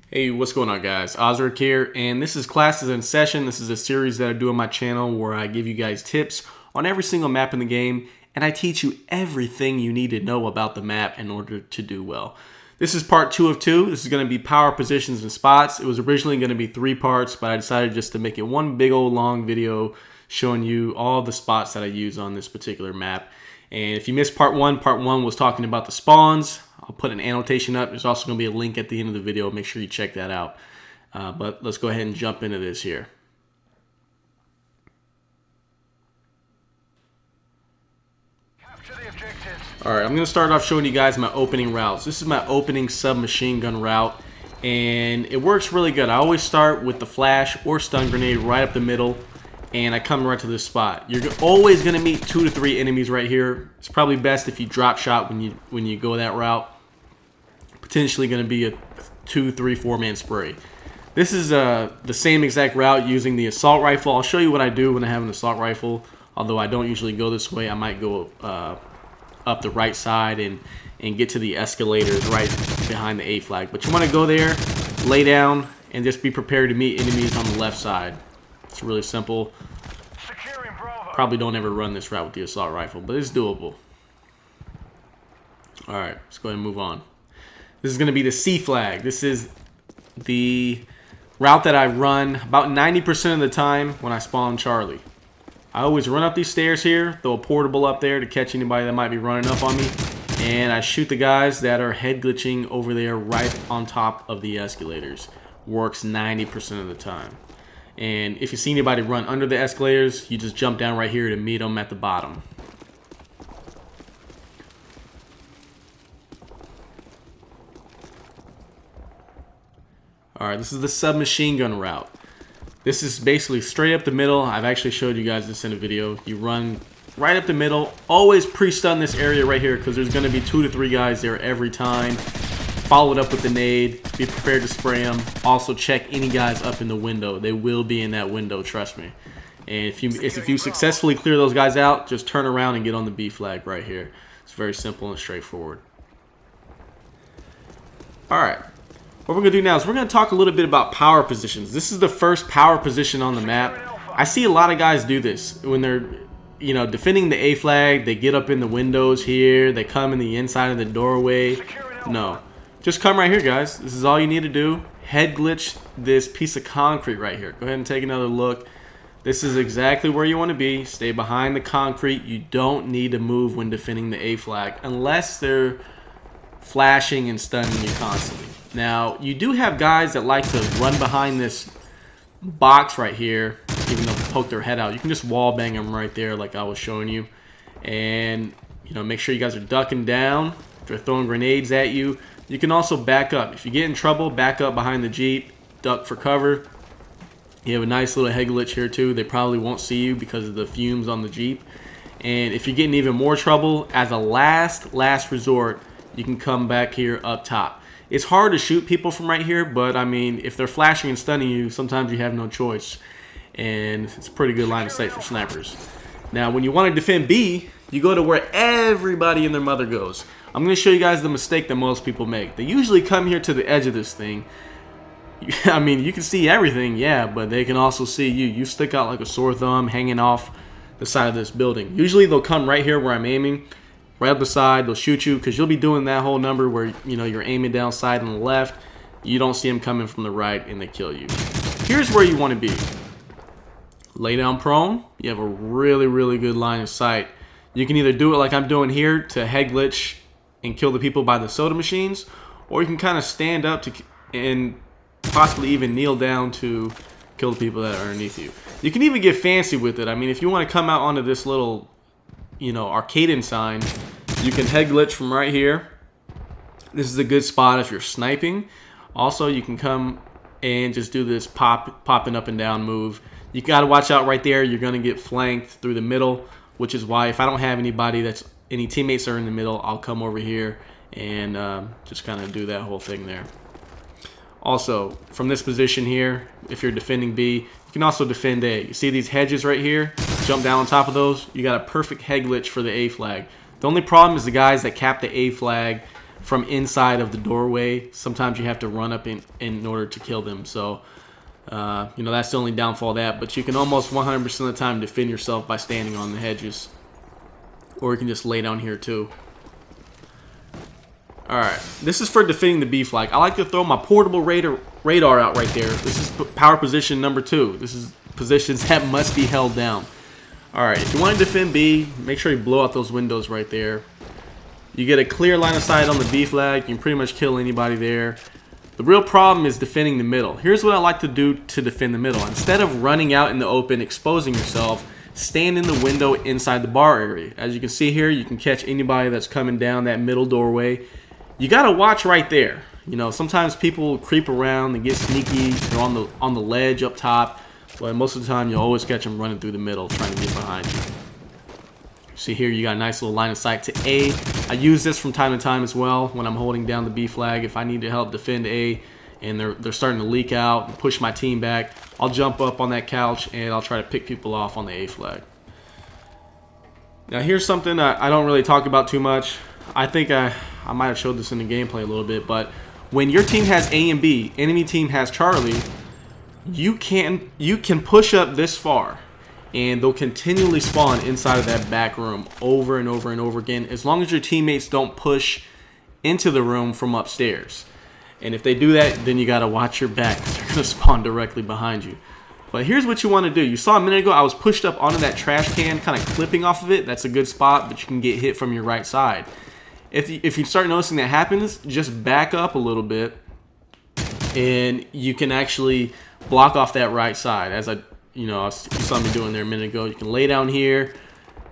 Hey, what's going on, guys? Ozric here, and this is Classes in Session. This is a series that I do on my channel where I give you guys tips on every single map in the game, and I teach you everything you need to know about the map in order to do well. This is part 2 of 2. This is going to be power positions and spots. It was originally going to be 3 parts, but I decided just to make it one big old long video showing you all the spots that I use on this particular map. And if you missed part 1 was talking about the spawns. I'll put an annotation up. There's also going to be a link at the end of the video. Make sure you check that out. But let's go ahead and jump into this here. Alright, I'm going to start off showing you guys my opening routes. This is my opening submachine gun route, and it works really good. I always start with the flash or stun grenade right up the middle, and I come right to this spot. You're always going to meet 2 to 3 enemies right here. It's probably best if you drop shot when you go that route. Potentially going to be a 2, 3, 4-man spray. This is the same exact route using the assault rifle. I'll show you what I do when I have an assault rifle. Although I don't usually go this way, I might go up the right side and get to the escalators right behind the A flag. But you want to go there, lay down, and just be prepared to meet enemies on the left side. It's really simple. Probably don't ever run this route with the assault rifle, but it's doable. Alright, let's go ahead and move on. This is going to be the C flag. This is the route that I run about 90% of the time when I spawn Charlie. I always run up these stairs here, throw a portable up there to catch anybody that might be running up on me, and I shoot the guys that are head glitching over there right on top of the escalators. Works 90% of the time. And if you see anybody run under the escalators, you just jump down right here to meet them at the bottom. Alright, this is the submachine gun route. This is basically straight up the middle. I've actually showed you guys this in a video. You run right up the middle. Always pre-stun this area right here because there's going to be 2 to 3 guys there every time. Follow it up with the nade. Be prepared to spray them. Also check any guys up in the window. They will be in that window, trust me. And if you successfully clear those guys out, just turn around and get on the B flag right here. It's very simple and straightforward. Alright. What we're going to do now is we're going to talk a little bit about power positions. This is the first power position on the map. I see a lot of guys do this when they're, defending the A flag. They get up in the windows here. They come in the inside of the doorway. No. Just come right here, guys. This is all you need to do. Head glitch this piece of concrete right here. Go ahead and take another look. This is exactly where you want to be. Stay behind the concrete. You don't need to move when defending the A flag unless they're flashing and stunning you constantly. Now, you do have guys that like to run behind this box right here, even though they poke their head out. You can just wall bang them right there like I was showing you. And, make sure you guys are ducking down. If they're throwing grenades at you, you can also back up. If you get in trouble, back up behind the Jeep, duck for cover. You have a nice little head glitch here too. They probably won't see you because of the fumes on the Jeep. And if you're getting even more trouble, as a last resort, you can come back here up top. It's hard to shoot people from right here, but I mean, if they're flashing and stunning you, sometimes you have no choice. And it's a pretty good line of sight for snipers. Now, when you want to defend B, you go to where everybody and their mother goes. I'm going to show you guys the mistake that most people make. They usually come here to the edge of this thing. I mean, you can see everything, yeah, but they can also see you. You stick out like a sore thumb hanging off the side of this building. Usually they'll come right here where I'm aiming. Right up the side, they'll shoot you because you'll be doing that whole number where you're aiming down side on the left. You don't see them coming from the right and they kill you. Here's where you want to be. Lay down prone. You have a really good line of sight. You can either do it like I'm doing here to head glitch and kill the people by the soda machines, or you can kind of stand up and possibly even kneel down to kill the people that are underneath you. You can even get fancy with it. I mean, if you want to come out onto this little Arkaden sign, you can head glitch from right here. This is a good spot if you're sniping. Also, you can come and just do this popping up and down move. You got to watch out right there. You're going to get flanked through the middle, which is why if I don't have any teammates are in the middle, I'll come over here and just kind of do that whole thing there. Also, from this position here, if you're defending B, you can also defend A. You see these hedges right here? Jump down on top of those. You got a perfect head glitch for the A flag. The only problem is the guys that cap the A flag from inside of the doorway. Sometimes you have to run up in order to kill them. So, you know, that's the only downfall of that. But you can almost 100% of the time defend yourself by standing on the hedges. Or you can just lay down here too. Alright, this is for defending the B flag. I like to throw my portable radar out right there. This is power position number 2. This is positions that must be held down. Alright, if you want to defend B, make sure you blow out those windows right there. You get a clear line of sight on the B flag. You can pretty much kill anybody there. The real problem is defending the middle. Here's what I like to do to defend the middle. Instead of running out in the open, exposing yourself, stand in the window inside the bar area. As you can see here, you can catch anybody that's coming down that middle doorway. You gotta watch right there. You know, sometimes people creep around and get sneaky. They're on the ledge up top, but most of the time you'll always catch them running through the middle, trying to get behind you. See here, you got a nice little line of sight to A. I use this from time to time as well when I'm holding down the B flag. If I need to help defend A and they're starting to leak out and push my team back, I'll jump up on that couch and I'll try to pick people off on the A flag. Now here's something I don't really talk about too much. I think I might have showed this in the gameplay a little bit, but when your team has A and B, enemy team has Charlie, you can push up this far and they'll continually spawn inside of that back room over and over and over again, as long as your teammates don't push into the room from upstairs. And if they do that, then you gotta watch your back, because they're gonna spawn directly behind you. But here's what you want to do. You saw a minute ago I was pushed up onto that trash can, kind of clipping off of it. That's a good spot, but you can get hit from your right side. If you start noticing that happens, just back up a little bit, and you can actually block off that right side. As you saw me doing there a minute ago. You can lay down here.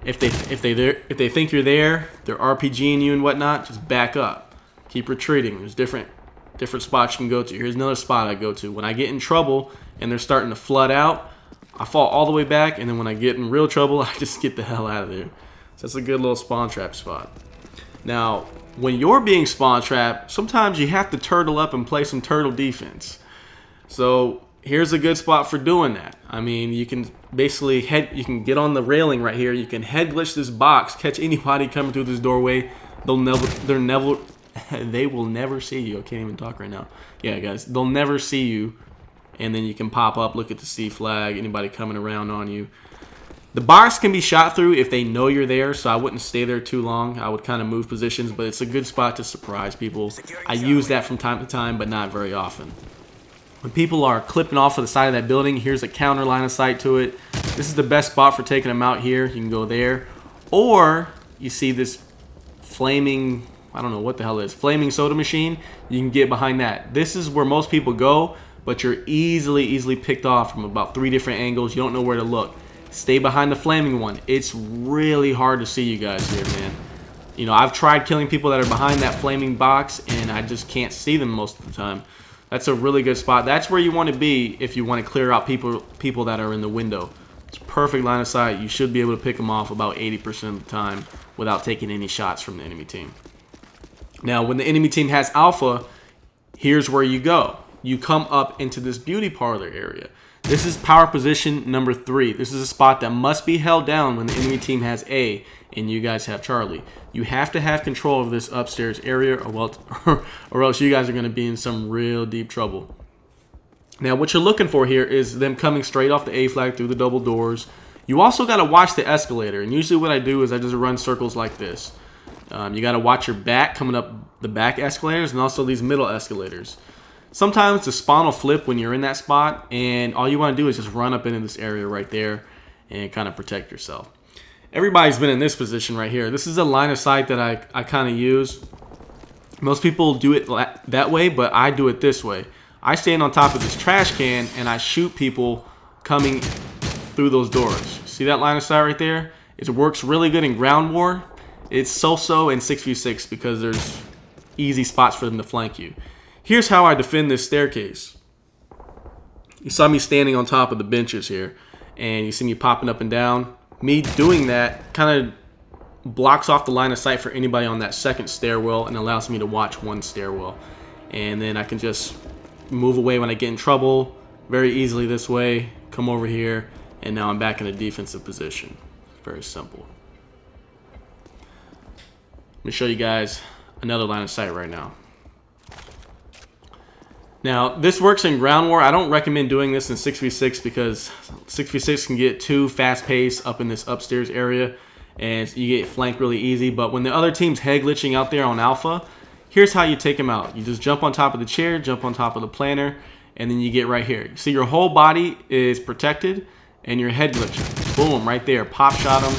If they think you're there, they're RPGing you and whatnot. Just back up. Keep retreating. There's different spots you can go to. Here's another spot I go to. When I get in trouble and they're starting to flood out, I fall all the way back, and then when I get in real trouble, I just get the hell out of there. So that's a good little spawn trap spot. Now, when you're being spawn trapped, sometimes you have to turtle up and play some turtle defense. So here's a good spot for doing that. I mean, you can basically you can get on the railing right here. You can head glitch this box, catch anybody coming through this doorway. They will never see you. I can't even talk right now. Yeah, guys, they'll never see you. And then you can pop up, look at the C flag, anybody coming around on you. The box can be shot through if they know you're there, so I wouldn't stay there too long. I would kind of move positions, but it's a good spot to surprise people. I use that from time to time, but not very often. When people are clipping off of the side of that building, here's a counter line of sight to it. This is the best spot for taking them out here. You can go there. Or you see this flaming, I don't know what the hell it is, flaming soda machine. You can get behind that. This is where most people go, but you're easily picked off from about 3 different angles. You don't know where to look. Stay behind the flaming one. It's really hard to see you guys here, man. You know, I've tried killing people that are behind that flaming box, and I just can't see them most of the time. That's a really good spot. That's where you want to be if you want to clear out people that are in the window. It's a perfect line of sight. You should be able to pick them off about 80% of the time without taking any shots from the enemy team. Now, when the enemy team has alpha, here's where you go. You come up into this beauty parlor area. This is power position number 3. This is a spot that must be held down when the enemy team has A and you guys have Charlie. You have to have control of this upstairs area, or else you guys are going to be in some real deep trouble. Now, what you're looking for here is them coming straight off the A flag through the double doors. You also got to watch the escalator, and usually what I do is I just run circles like this. You got to watch your back coming up the back escalators and also these middle escalators. Sometimes the spawn will flip when you're in that spot, and all you want to do is just run up into this area right there and kind of protect yourself. Everybody's been in this position right here. This is a line of sight that I kind of use. Most people do it that way, but I do it this way. I stand on top of this trash can, and I shoot people coming through those doors. See that line of sight right there? It works really good in ground war. It's so-so in 6v6 because there's easy spots for them to flank you. Here's how I defend this staircase. You saw me standing on top of the benches here, and you see me popping up and down. Me doing that kind of blocks off the line of sight for anybody on that second stairwell and allows me to watch one stairwell. And then I can just move away when I get in trouble very easily this way, come over here, and now I'm back in a defensive position. Very simple. Let me show you guys another line of sight right now. Now, this works in ground war. I don't recommend doing this in 6v6 because 6v6 can get too fast-paced up in this upstairs area, and you get flanked really easy. But when the other team's head glitching out there on alpha, here's how you take them out. You just jump on top of the chair, jump on top of the planter, and then you get right here. See, your whole body is protected, and your head glitching. Boom, right there. Pop shot them,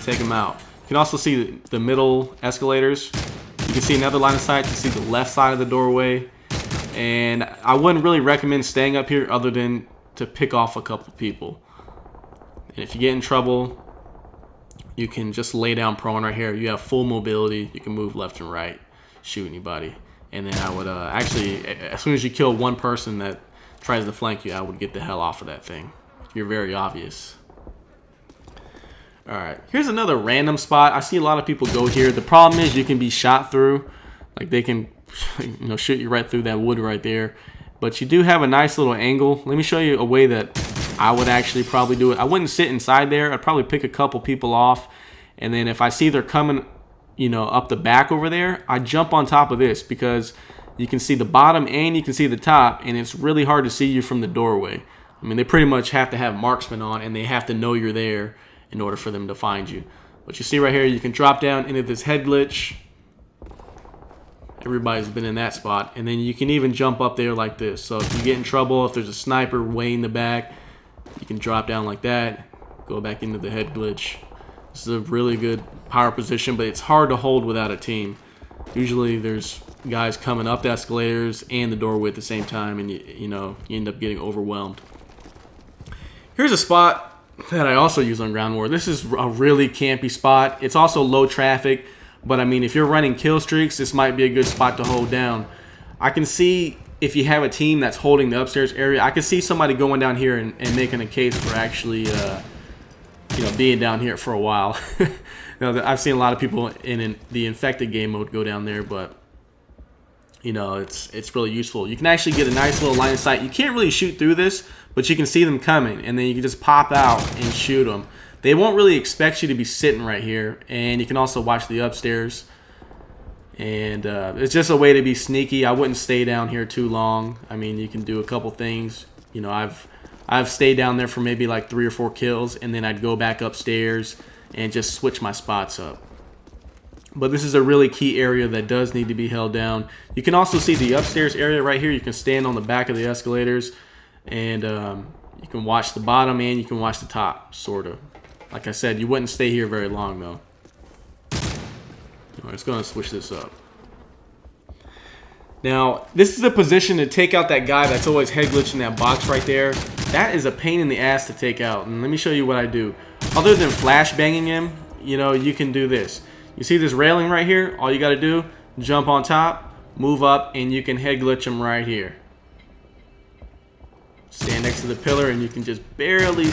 take them out. You can also see the middle escalators. You can see another line of sight to see the left side of the doorway. And I wouldn't really recommend staying up here other than to pick off a couple people. And if you get in trouble, you can just lay down prone right here. You have full mobility. You can move left and right, shoot anybody. And then I would actually, as soon as you kill one person that tries to flank you, I would get the hell off of that thing. You're very obvious. Alright, here's another random spot. I see a lot of people go here. The problem is you can be shot through. Like they can, you know, shoot you right through that wood right there. But you do have a nice little angle. Let me show you a way that I would actually probably do it. I wouldn't sit inside there. I'd probably pick a couple people off. And then if I see they're coming, you know, up the back over there, I jump on top of this because you can see the bottom and you can see the top. And it's really hard to see you from the doorway. I mean, they pretty much have to have marksman on and they have to know you're there in order for them to find you. But you see right here, you can drop down into this head glitch. Everybody's been in that spot. And then you can even jump up there like this. So if you get in trouble, if there's a sniper way in the back, you can drop down like that, go back into the head glitch. This is a really good power position, but it's hard to hold without a team. Usually there's guys coming up the escalators and the doorway at the same time, and you know, you end up getting overwhelmed. Here's a spot that I also use on ground war. This is a really campy spot. It's also low traffic. But, I mean, if you're running kill streaks, this might be a good spot to hold down. I can see if you have a team that's holding the upstairs area, I can see somebody going down here and making a case for actually, you know, being down here for a while. You know, I've seen a lot of people in the infected game mode go down there, but, you know, it's really useful. You can actually get a nice little line of sight. You can't really shoot through this, but you can see them coming, and then you can just pop out and shoot them. They won't really expect you to be sitting right here, and you can also watch the upstairs. And it's just a way to be sneaky. I wouldn't stay down here too long. I mean, you can do a couple things. You know, I've stayed down there for maybe like 3 or 4 kills, and then I'd go back upstairs and just switch my spots up. But this is a really key area that does need to be held down. You can also see the upstairs area right here. You can stand on the back of the escalators, and you can watch the bottom and you can watch the top, sort of. Like I said, you wouldn't stay here very long, though. I'm just going to switch this up. Now, this is a position to take out that guy that's always head glitching that box right there. That is a pain in the ass to take out. And let me show you what I do. Other than flash banging him, you know, you can do this. You see this railing right here? All you got to do, jump on top, move up, and you can head glitch him right here. Stand next to the pillar, and you can just barely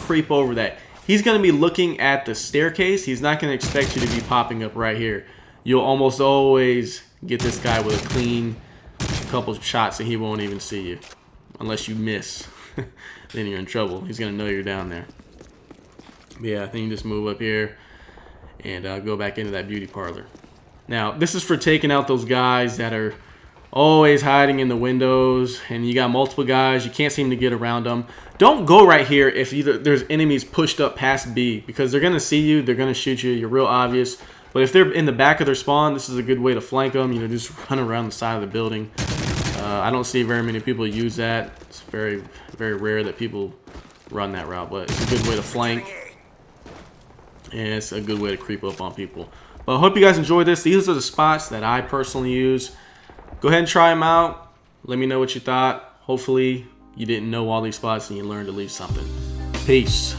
creep over that. He's going to be looking at the staircase. He's not going to expect you to be popping up right here. You'll almost always get this guy with a clean couple of shots and he won't even see you. Unless you miss. Then you're in trouble. He's going to know you're down there. But yeah, then you just move up here and go back into that beauty parlor. Now, this is for taking out those guys that are always hiding in the windows, and you got multiple guys. You can't seem to get around them. Don't go right here if there's enemies pushed up past B, because they're going to see you. They're going to shoot you. You're real obvious. But if they're in the back of their spawn, this is a good way to flank them. You know, just run around the side of the building. I don't see very many people use that. It's very, very rare that people run that route, but it's a good way to flank. And it's a good way to creep up on people. But I hope you guys enjoyed this. These are the spots that I personally use. Go ahead and try them out. Let me know what you thought. Hopefully you didn't know all these spots and you learned at least something. Peace.